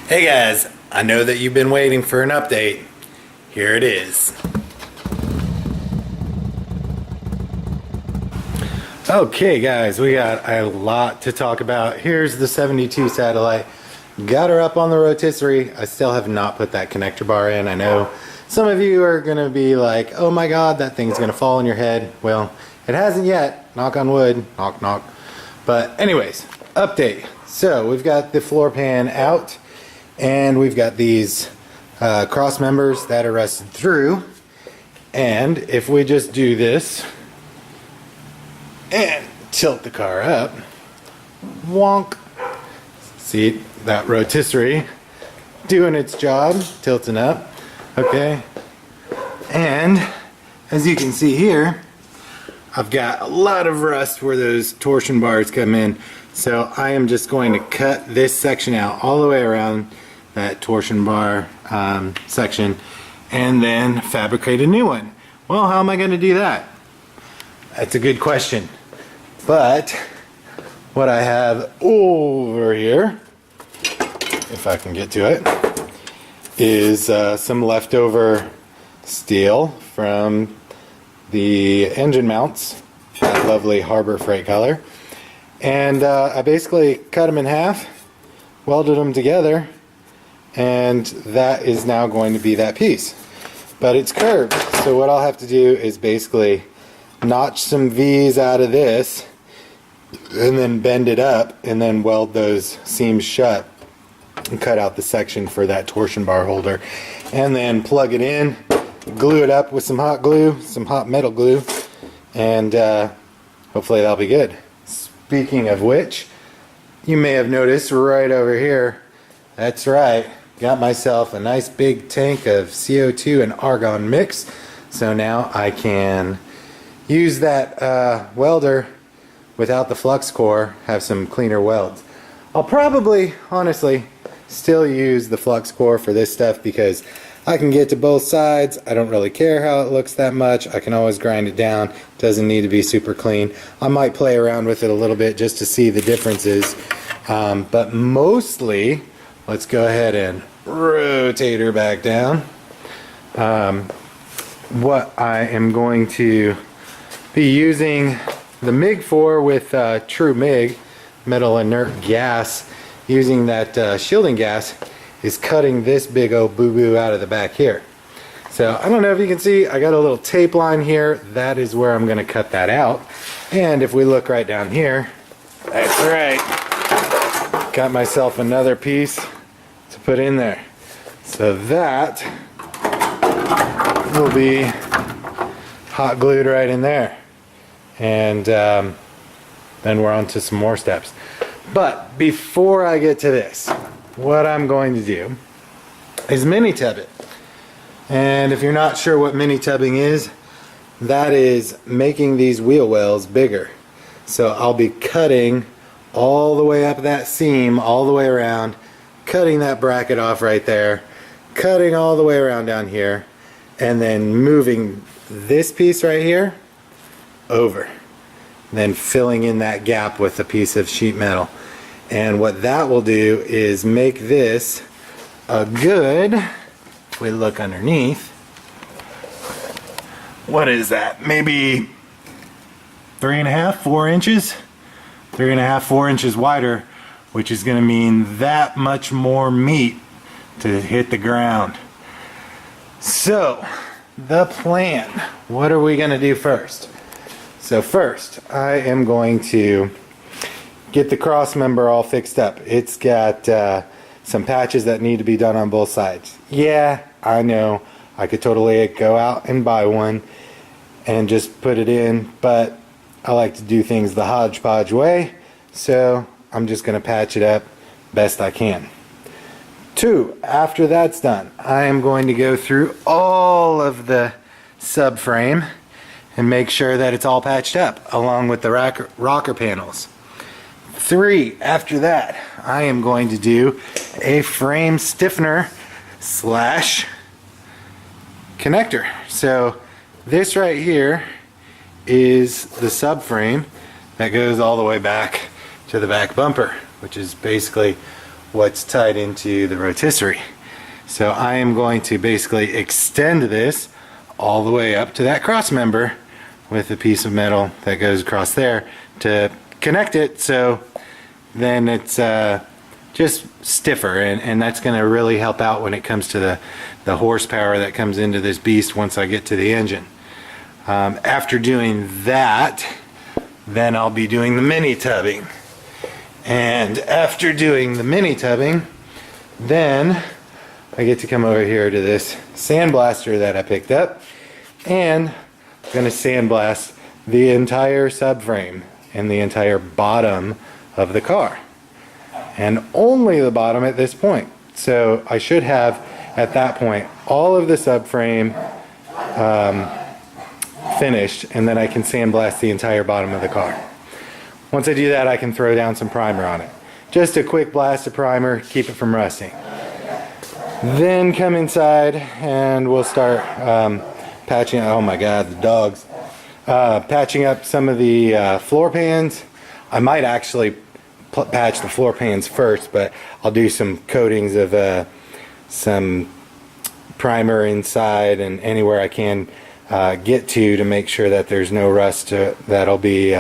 Hey guys, I know that you've been waiting for an update. Here it is. Okay guys, we got a lot to talk about. Here's the 72 satellite. Got her up on the rotisserie. I still have not put that connector bar in. I know some of you are gonna be like, oh my god, that thing's gonna fall on your head. Well, it hasn't yet, knock on wood, knock knock. But anyways, update. So we've got the floor pan out, and we've got these cross members that are rusted through. And if we just do this and tilt the car up, wonk, see that rotisserie doing its job, tilting up. Okay, and as you can see here, I've got a lot of rust where those torsion bars come in, so I am just going to cut this section out all the way around that torsion bar section and then fabricate a new one. Well, how am I going to do that? That's a good question. But what I have over here, if I can get to it, is some leftover steel from the engine mounts, that lovely Harbor Freight color. And I basically cut them in half, welded them together, and that is now going to be that piece. But it's curved, so what I'll have to do is basically notch some V's out of this and then bend it up and then weld those seams shut and cut out the section for that torsion bar holder, and then plug it in, glue it up with some hot glue, some hot metal glue, and hopefully that'll be good. Speaking of which, you may have noticed right over here, that's right, got myself a nice big tank of CO2 and argon mix, so now I can use that welder without the flux core, have some cleaner welds. I'll probably, honestly, still use the flux core for this stuff because I can get to both sides. I don't really care how it looks that much. I can always grind it down. Doesn't need to be super clean. I might play around with it a little bit just to see the differences. But mostly, let's go ahead and rotate her back down. What I am going to be using the MIG for with True MIG, metal inert gas, using that shielding gas, is cutting this big old boo-boo out of the back here. So I don't know if you can see, I got a little tape line here. That is where I'm going to cut that out. And if we look right down here, that's right, got myself another piece to put in there. So that will be hot glued right in there. And then we're on to some more steps. But before I get to this, what I'm going to do is minitub it. And if you're not sure what minitubbing is, that is making these wheel wells bigger. So I'll be cutting all the way up that seam, all the way around, cutting that bracket off right there, cutting all the way around down here, and then moving this piece right here over. Then filling in that gap with a piece of sheet metal. And what that will do is make this a good, if we look underneath, what is that? Maybe 3.5, 4 inches? 3.5, 4 inches wider, which is going to mean that much more meat to hit the ground. So, the plan. What are we going to do first? So first, I am going to get the cross member all fixed up. It's got some patches that need to be done on both sides. Yeah, I know. I could totally go out and buy one and just put it in, but I like to do things the Hodge-Podge way, so I'm just going to patch it up best I can. 2, after that's done, I am going to go through all of the subframe and make sure that it's all patched up along with the rocker panels. 3, after that, I am going to do a frame stiffener slash connector. So this right here is the subframe that goes all the way back to the back bumper, which is basically what's tied into the rotisserie. So I am going to basically extend this all the way up to that cross member with a piece of metal that goes across there to connect it, so then it's just stiffer, and that's going to really help out when it comes to the horsepower that comes into this beast once I get to the engine. After doing that, then I'll be doing the minitubbing. And after doing the minitubbing, then I get to come over here to this sandblaster that I picked up, and I'm going to sandblast the entire subframe and the entire bottom of the car, and only the bottom at this point. So I should have at that point all of the subframe finished, and then I can sandblast the entire bottom of the car. Once I do that, I can throw down some primer on it. Just a quick blast of primer, keep it from rusting. Then come inside and we'll start patching, oh my god, the dogs. Patching up some of the floor pans. I might actually patch the floor pans first, but I'll do some coatings of some primer inside and anywhere I can get to make sure that there's no rust that'll be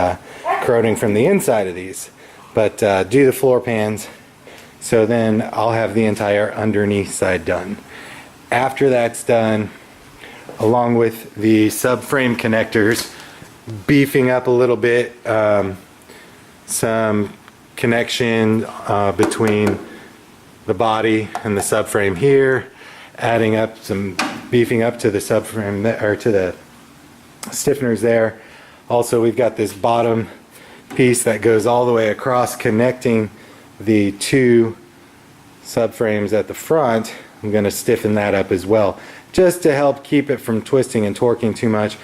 corroding from the inside of these. But do the floor pans, so then I'll have the entire underneath side done. After that's done, along with the subframe connectors, beefing up a little bit, some connection between the body and the subframe here, adding up some beefing up to the subframe or to the stiffeners there. Also, we've got this bottom piece that goes all the way across, connecting the two subframes at the front. I'm going to stiffen that up as well, just to help keep it from twisting and torquing too much,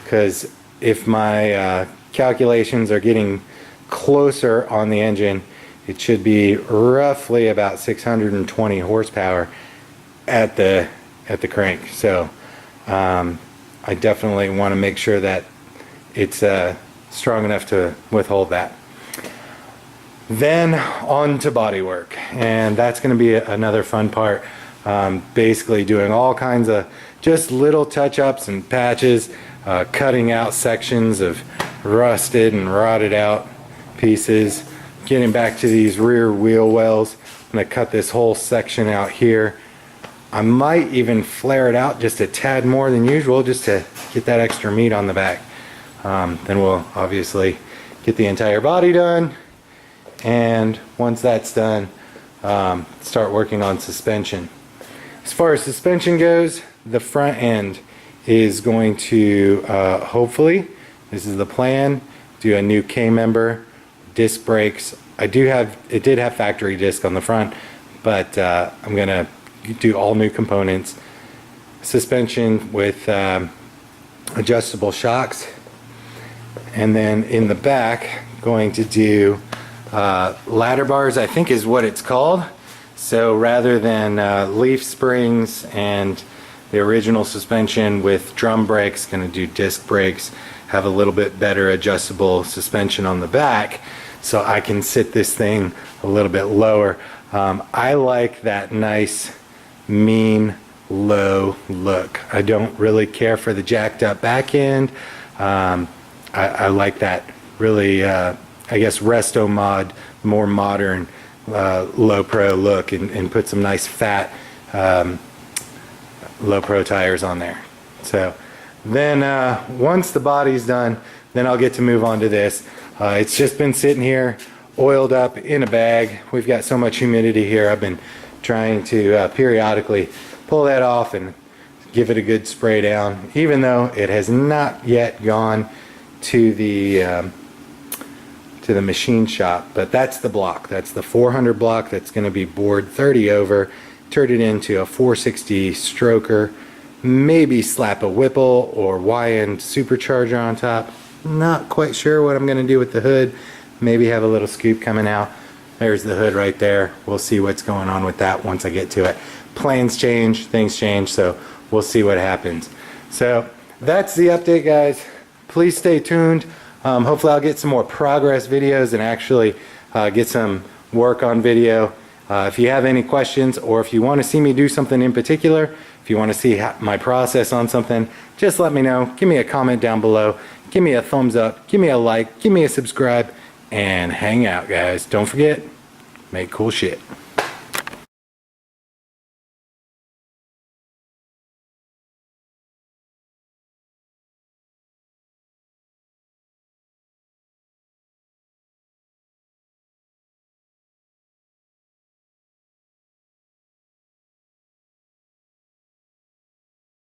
because if my calculations are getting closer on the engine, it should be roughly about 620 horsepower at the crank. So I definitely want to make sure that it's strong enough to withhold that. Then on to bodywork, and that's going to be another fun part. Basically doing all kinds of just little touch-ups and patches, cutting out sections of rusted and rotted out pieces, getting back to these rear wheel wells. I'm going to cut this whole section out here. I might even flare it out just a tad more than usual, just to get that extra meat on the back. Then we'll obviously get the entire body done, and once that's done, start working on suspension. As far as suspension goes, the front end is going to hopefully, this is the plan, do a new K-member, disc brakes. It did have factory disc on the front, but I'm gonna do all new components, suspension with adjustable shocks, and then in the back going to do ladder bars, I think is what it's called. So rather than leaf springs and the original suspension with drum brakes, going to do disc brakes, have a little bit better adjustable suspension on the back, so I can sit this thing a little bit lower. I like that nice mean low look. I don't really care for the jacked up back end. I like that really I guess Restomod, more modern low pro look, and put some nice fat low pro tires on there. So then once the body's done, then I'll get to move on to this. It's just been sitting here oiled up in a bag. We've got so much humidity here. I've been trying to periodically pull that off and give it a good spray down, even though it has not yet gone to the machine shop. But that's the block. That's the 400 block that's going to be bored 30 over, turn it into a 460 stroker, maybe slap a Whipple or Y-end supercharger on top. Not quite sure what I'm going to do with the hood. Maybe have a little scoop coming out. There's the hood right there. We'll see what's going on with that once I get to it. Plans change, things change, so we'll see what happens. So that's the update, guys. Please stay tuned. Hopefully I'll get some more progress videos and actually get some work on video. If you have any questions, or if you want to see me do something in particular, if you want to see my process on something, just let me know. Give me a comment down below. Give me a thumbs up. Give me a like. Give me a subscribe. And hang out, guys. Don't forget, make cool shit.